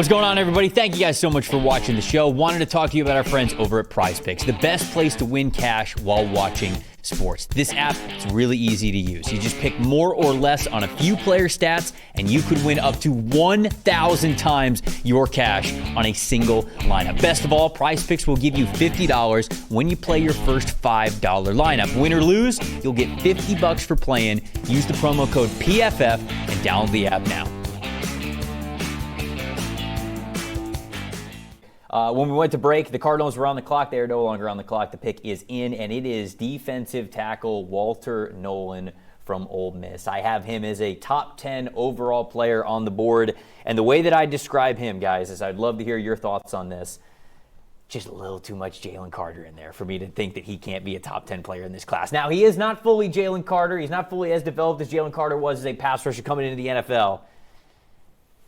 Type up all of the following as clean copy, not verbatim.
What's going on, everybody? Thank you guys so much for watching the show. Wanted to talk to you about our friends over at Prize Picks, the best place to win cash while watching sports. This app is really easy to use. You just pick more or less on a few player stats, and you could win up to 1,000 times your cash on a single lineup. Best of all, Prize Picks will give you $50 when you play your first $5 lineup. Win or lose, you'll get $50 for playing. Use the promo code PFF and download the app now. When we went to break, the Cardinals were on the clock. They are no longer on the clock. The pick is in, and it is defensive tackle Walter Nolen from Ole Miss. I have him as a top 10 overall player on the board. And the way that I describe him, guys, is I'd love to hear your thoughts on this. Just a little too much Jalen Carter in there for me to think that he can't be a top 10 player in this class. Now, he is not fully Jalen Carter. He's not fully as developed as Jalen Carter was as a pass rusher coming into the NFL.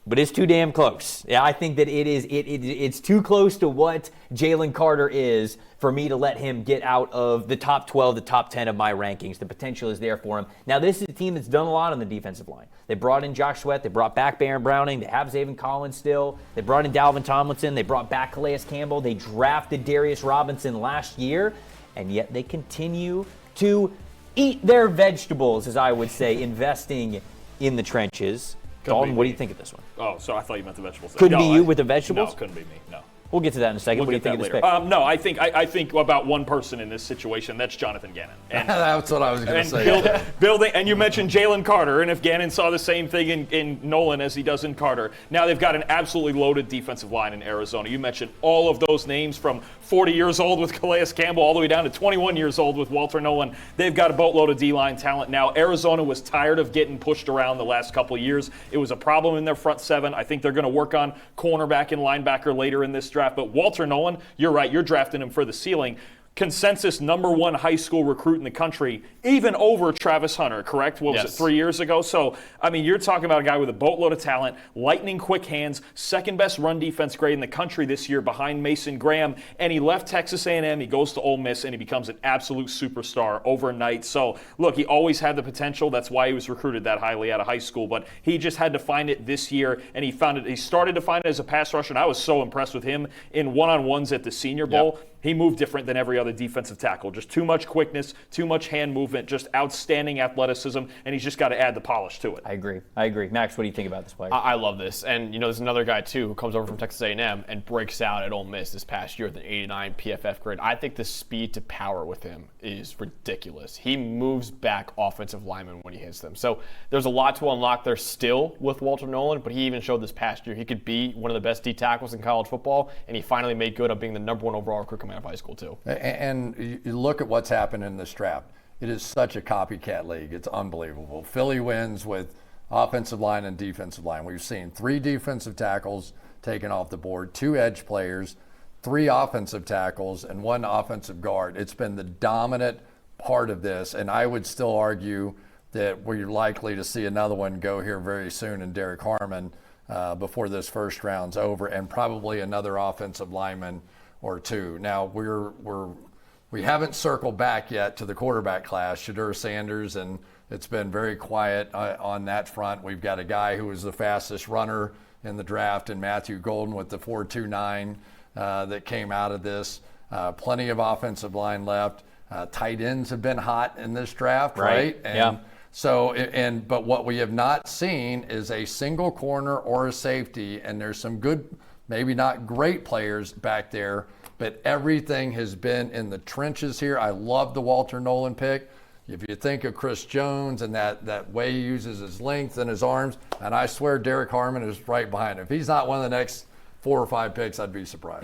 But it's too damn close. Yeah, I think that it's too close to what Jalen Carter is for me to let him get out of the top 12, the top 10 of my rankings. The potential is there for him. Now, this is a team that's done a lot on the defensive line. They brought in Josh Sweat. They brought back Baron Browning. They have Zaven Collins still. They brought in Dalvin Tomlinson. They brought back Calais Campbell. They drafted Darius Robinson last year. And yet they continue to eat their vegetables, as I would say, investing in the trenches. Dalton, what do you think of this one? Oh, so I thought you meant the vegetables. Couldn't be you with the vegetables? No, couldn't be me, no. We'll get to that in a second. What do you think of this pick? No, I think about one person in this situation. That's Jonathan Gannon. And, that's what I was going to say. Building, and you mentioned Jalen Carter, and if Gannon saw the same thing in Nolen as he does in Carter, now they've got an absolutely loaded defensive line in Arizona. You mentioned all of those names from 40 years old with Calais Campbell all the way down to 21 years old with Walter Nolen. They've got a boatload of D-line talent now. Arizona was tired of getting pushed around the last couple of years. It was a problem in their front seven. I think they're going to work on cornerback and linebacker later in this draft, but Walter Nolen, you're right, you're drafting him for the ceiling. Consensus #1 high school recruit in the country, even over Travis Hunter, correct? What was it, 3 years ago? So, I mean, you're talking about a guy with a boatload of talent, lightning quick hands, second best run defense grade in the country this year behind Mason Graham, and he left Texas A&M, he goes to Ole Miss, and he becomes an absolute superstar overnight. So, look, he always had the potential. That's why he was recruited that highly out of high school, but he just had to find it this year, and he found it. He started to find it as a pass rusher, and I was so impressed with him in one-on-ones at the Senior Bowl. Yep. He moved different than every other defensive tackle. Just too much quickness, too much hand movement, just outstanding athleticism, and he's just got to add the polish to it. I agree. Max, what do you think about this player? I love this. And, there's another guy, too, who comes over from Texas A&M and breaks out at Ole Miss this past year with an 89 PFF grade. I think the speed to power with him is ridiculous. He moves back offensive linemen when he hits them. So there's a lot to unlock there still with Walter Nolen, but he even showed this past year he could be one of the best D tackles in college football, and he finally made good on being the #1 overall recruit coming out of high school, too. And you look at what's happened in this draft. It is such a copycat league. It's unbelievable. Philly wins with offensive line and defensive line. We've seen 3 defensive tackles taken off the board, 2 edge players, 3 offensive tackles, and 1 offensive guard. It's been the dominant part of this, and I would still argue that we're likely to see another one go here very soon in Derek Harmon before this first round's over, and probably another offensive lineman or 2. Now, we haven't circled back yet to the quarterback class, Shedeur Sanders, and it's been very quiet on that front. We've got a guy who was the fastest runner in the draft, and Matthew Golden with the 4.29 that came out of this. Plenty of offensive line left. Tight ends have been hot in this draft, right? And yeah. So, but what we have not seen is a single corner or a safety, and there's some good, maybe not great players back there, but everything has been in the trenches here. I love the Walter Nolen pick. If you think of Chris Jones and that way he uses his length and his arms, and I swear Derek Harmon is right behind him. If he's not one of the next 4 or 5 picks, I'd be surprised.